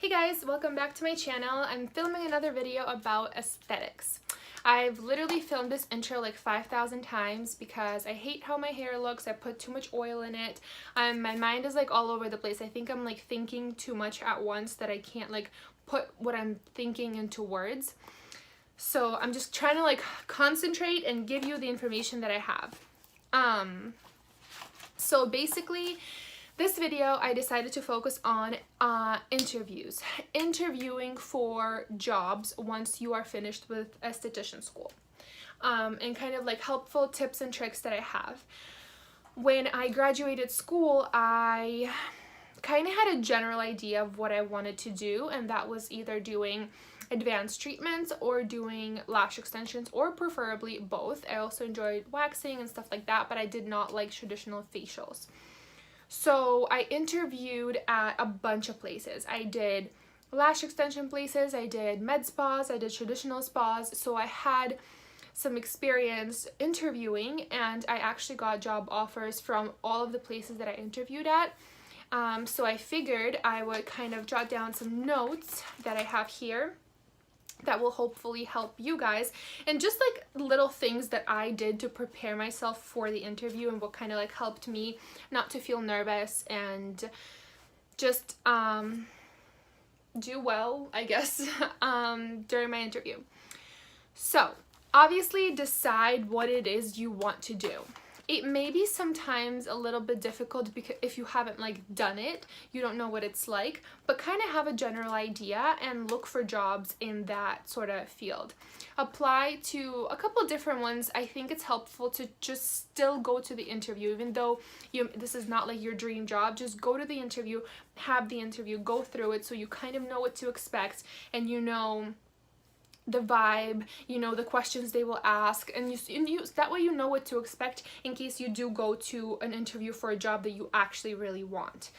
Hey guys, welcome back to my channel. I'm filming another video about aesthetics. I've literally filmed this intro like 5,000 times because I hate how my hair looks. I put too much oil in it. My mind is like all over the place. I think I'm like thinking too much at once that I can't like put what I'm thinking into words. So I'm just trying to like concentrate and give you the information that I have. So basically, this video I decided to focus on interviewing for jobs once you are finished with esthetician school, and kind of like helpful tips and tricks that I have. When I graduated school, I kind of had a general idea of what I wanted to do, and that was either doing advanced treatments or doing lash extensions, or preferably both. I also enjoyed waxing and stuff like that, but I did not like traditional facials. So I interviewed at a bunch of places. I did lash extension places, I did med spas, I did traditional spas. So I had some experience interviewing, and I actually got job offers from all of the places that I interviewed at. So I figured I would kind of jot down some notes that I have here that will hopefully help you guys, and just like little things that I did to prepare myself for the interview, and what kind of like helped me not to feel nervous and just do well, I guess, during my interview. So obviously decide what it is you want to do. It may be sometimes a little bit difficult because if you haven't like done it, you don't know what it's like, but kind of have a general idea and look for jobs in that sort of field. Apply to a couple different ones. I think it's helpful to just still go to the interview, even though this is not like your dream job. Just go to the interview, have the interview, go through it so you kind of know what to expect, and you know the vibe, you know the questions they will ask, and you that way you know what to expect in case you do go to an interview for a job that you actually really want.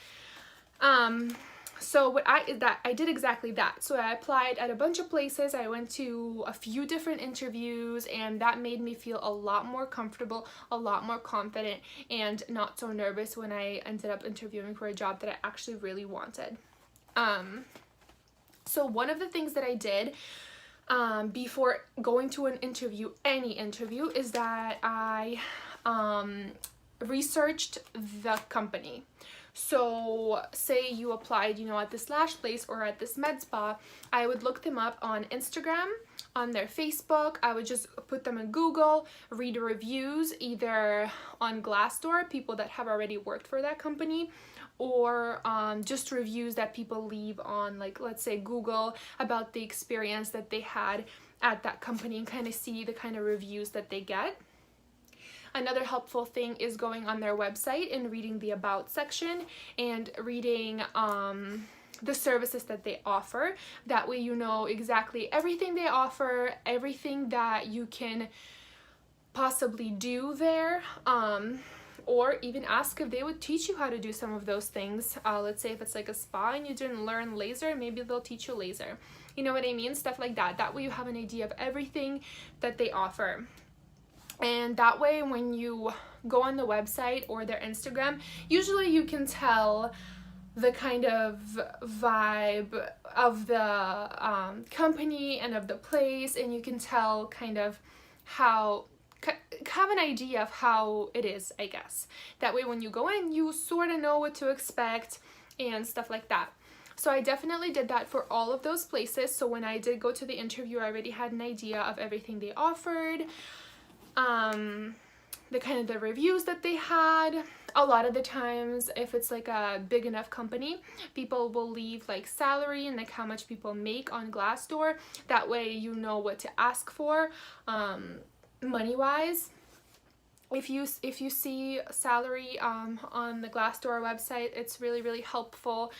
So what I did exactly that. So I applied at a bunch of places. I went to a few different interviews, and that made me feel a lot more comfortable, a lot more confident, and not so nervous when I ended up interviewing for a job that I actually really wanted. So one of the things that I did before going to an interview, any interview, is that I researched the company. So say you applied, at this lash place or at this med spa, I would look them up on Instagram, on their Facebook. I would just put them in Google, read reviews either on Glassdoor, people that have already worked for that company, or just reviews that people leave on, like, let's say Google, about the experience that they had at that company, and kind of see the kind of reviews that they get. Another helpful thing is going on their website and reading the about section and reading the services that they offer. That way you know exactly everything they offer, everything that you can possibly do there. Or even ask if they would teach you how to do some of those things. Let's say if it's like a spa and you didn't learn laser, maybe they'll teach you laser. You know what I mean? Stuff like that. That way you have an idea of everything that they offer. And that way when you go on the website or their Instagram, usually you can tell the kind of vibe of the company and of the place, and you can tell kind of have an idea of how it is, I guess. That way when you go in, you sort of know what to expect and stuff like that. So I definitely did that for all of those places. So when I did go to the interview, I already had an idea of everything they offered, the kind of the reviews that they had. A lot of the times, if it's like a big enough company, people will leave like salary and like how much people make on Glassdoor. That way you know what to ask for money wise. If you see salary on the Glassdoor website, it's really helpful,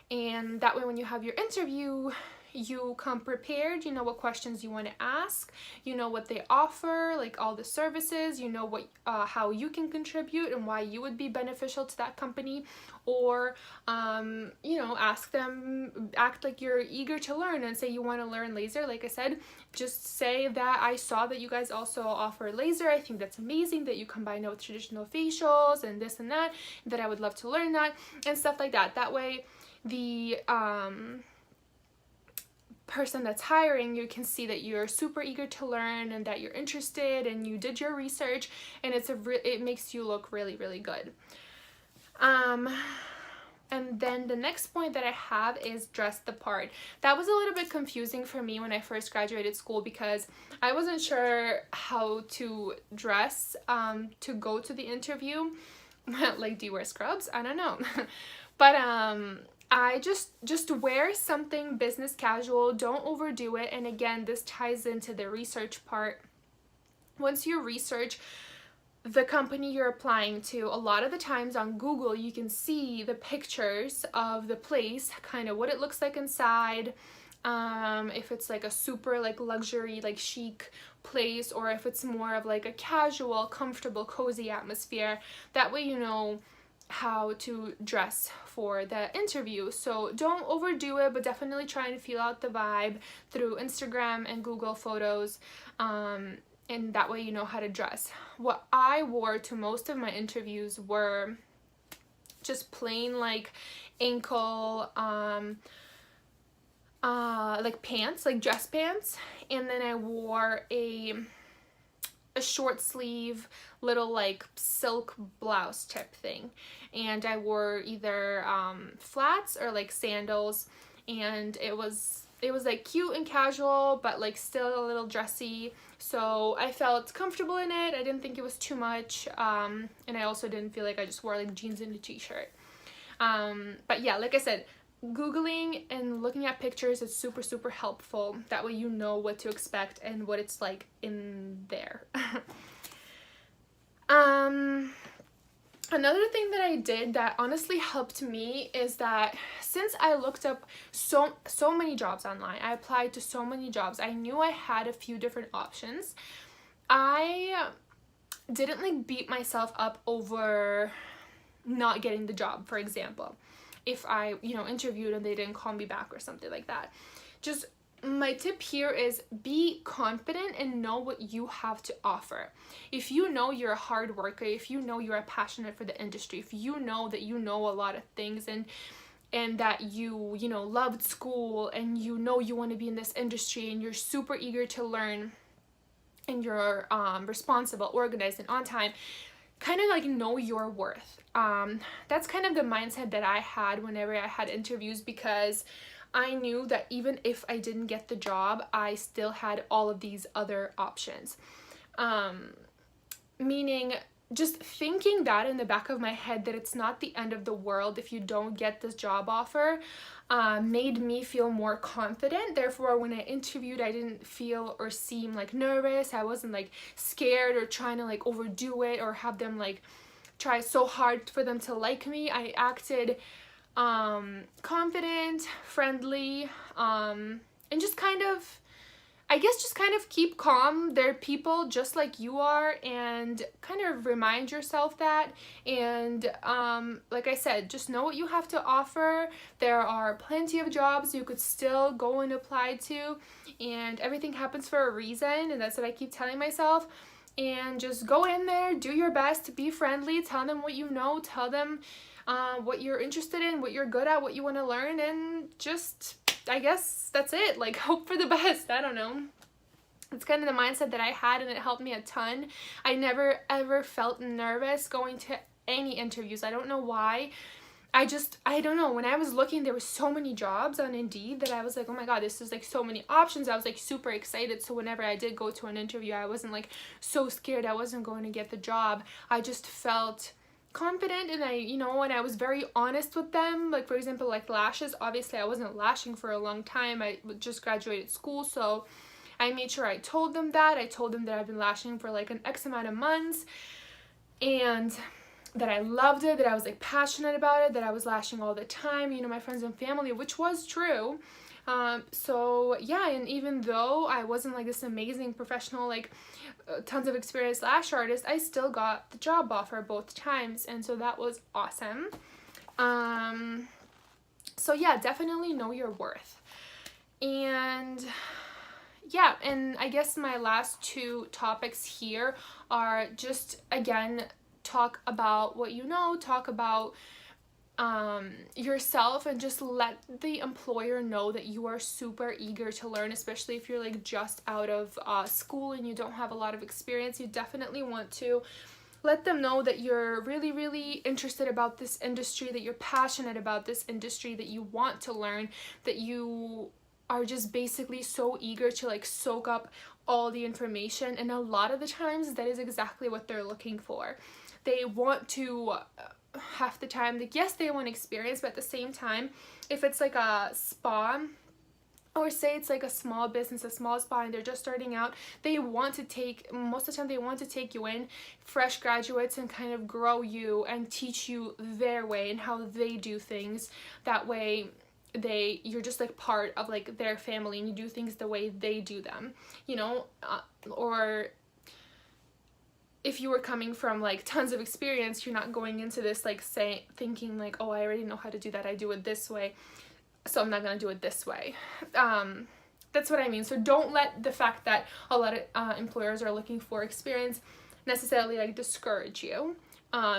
and that way when you have your interview, you come prepared. You know what questions you want to ask, you know what they offer, like all the services, you know what how you can contribute and why you would be beneficial to that company. Or ask them, act like you're eager to learn and say you want to learn laser. Like I said, just say that I saw that you guys also offer laser. I think that's amazing that you combine it with traditional facials and this and that I would love to learn that, and stuff like that. That way the person that's hiring, you can see that you're super eager to learn and that you're interested and you did your research, and it makes you look really, really good. And then the next point that I have is dress the part. That was a little bit confusing for me when I first graduated school, because I wasn't sure how to dress to go to the interview. Like, do you wear scrubs? I don't know. But I just wear something business casual. Don't overdo it. And again, this ties into the research part. Once you research the company you're applying to, a lot of the times on Google you can see the pictures of the place, kind of what it looks like inside, if it's like a super like luxury, like chic place, or if it's more of like a casual, comfortable, cozy atmosphere. That way you know how to dress for the interview. So don't overdo it, but definitely try and feel out the vibe through Instagram and Google Photos, and that way you know how to dress. What I wore to most of my interviews were just plain like ankle like pants, like dress pants, and then I wore a short sleeve little like silk blouse type thing, and I wore either flats or like sandals, and it was like cute and casual, but like still a little dressy, so I felt comfortable in it. I didn't think it was too much, and I also didn't feel like I just wore like jeans and a t-shirt. But yeah, like I said, Googling and looking at pictures is super, super helpful. That way you know what to expect and what it's like in there. Another thing that I did that honestly helped me is that since I looked up so many jobs online, I applied to so many jobs, I knew I had a few different options. I didn't like beat myself up over not getting the job, for example. If I, interviewed and they didn't call me back or something like that. Just my tip here is be confident and know what you have to offer. If you know you're a hard worker, if you know you're passionate for the industry, if you know that you know a lot of things and that you loved school and you know you want to be in this industry and you're super eager to learn and you're responsible, organized, and on time, kind of like know your worth. That's kind of the mindset that I had whenever I had interviews, because I knew that even if I didn't get the job, I still had all of these other options. Meaning just thinking that in the back of my head, that it's not the end of the world if you don't get this job offer, made me feel more confident. Therefore, when I interviewed, I didn't feel or seem like nervous. I wasn't like scared or trying to like overdo it or have them like try so hard for them to like me. I acted confident, friendly, and just kind of keep calm. They're people just like you are, and kind of remind yourself that. And like I said, just know what you have to offer. There are plenty of jobs you could still go and apply to, and everything happens for a reason, and that's what I keep telling myself. And just go in there, do your best, be friendly, tell them what you know, tell them what you're interested in, what you're good at, what you want to learn, and just, I guess that's it. Like, hope for the best. I don't know. It's kind of the mindset that I had, and it helped me a ton. I never ever felt nervous going to any interviews. I don't know why. I don't know. When I was looking, there were so many jobs on Indeed that I was like, oh my God, this is like so many options. I was like super excited. So whenever I did go to an interview, I wasn't like so scared I wasn't going to get the job. I just felt confident, and and I was very honest with them. Like, for example, like lashes, obviously I wasn't lashing for a long time. I just graduated school, so I made sure I told them that. I told them that I've been lashing for like an X amount of months, and that I loved it, that I was like passionate about it, that I was lashing all the time, my friends and family, which was true. So yeah, and even though I wasn't like this amazing professional, like tons of experienced lash artist, I still got the job offer both times, and so that was awesome. So yeah, definitely know your worth. And yeah, and I guess my last two topics here are just, again, talk about what you know, talk about yourself, and just let the employer know that you are super eager to learn, especially if you're like just out of school and you don't have a lot of experience. You definitely want to let them know that you're really, really interested about this industry, that you're passionate about this industry, that you want to learn, that you are just basically so eager to like soak up all the information. And a lot of the times that is exactly what they're looking for. They want to, half the time, like, yes, they want experience, but at the same time, if it's like a spa, or say it's like a small business, a small spa, and they're just starting out, they want to take, most of the time they want to take you in, fresh graduates, and kind of grow you and teach you their way and how they do things. That way you're just like part of like their family, and you do things the way they do them, you know. Or if you were coming from like tons of experience, you're not going into this like thinking like, oh, I already know how to do that, I do it this way, so I'm not gonna do it this way. That's what I mean. So don't let the fact that a lot of employers are looking for experience necessarily like discourage you,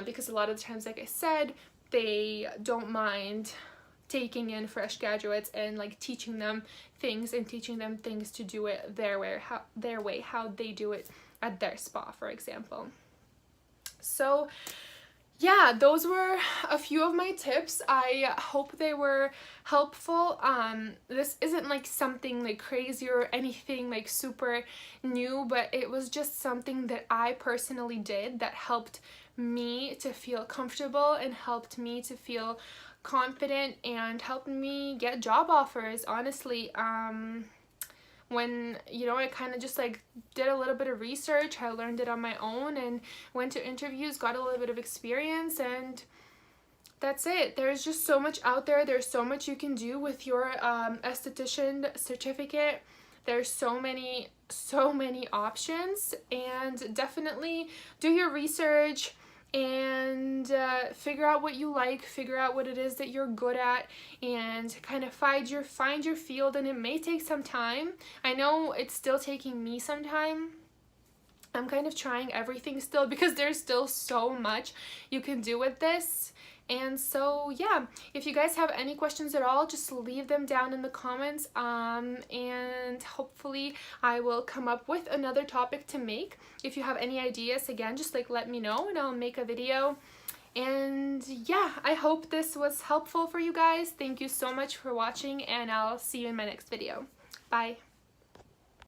because a lot of the times, like I said, they don't mind taking in fresh graduates and like teaching them things to do it their way, how they do it at their spa, for example. So yeah, those were a few of my tips. I hope they were helpful. This isn't like something like crazy or anything like super new, but it was just something that I personally did that helped me to feel comfortable and helped me to feel confident and helped me get job offers, honestly. When, you know, I kind of just like did a little bit of research, I learned it on my own and went to interviews, got a little bit of experience, and that's it. There's just so much out there. There's so much you can do with your esthetician certificate. There's so many options, and definitely do your research and figure out what you like, figure out what it is that you're good at, and kind of find your field. And it may take some time. I know it's still taking me some time. I'm kind of trying everything still because there's still so much you can do with this. And so yeah, if you guys have any questions at all, just leave them down in the comments, and hopefully I will come up with another topic to make. If you have any ideas, again, just like let me know and I'll make a video. And yeah, I hope this was helpful for you guys. Thank you so much for watching, and I'll see you in my next video. Bye.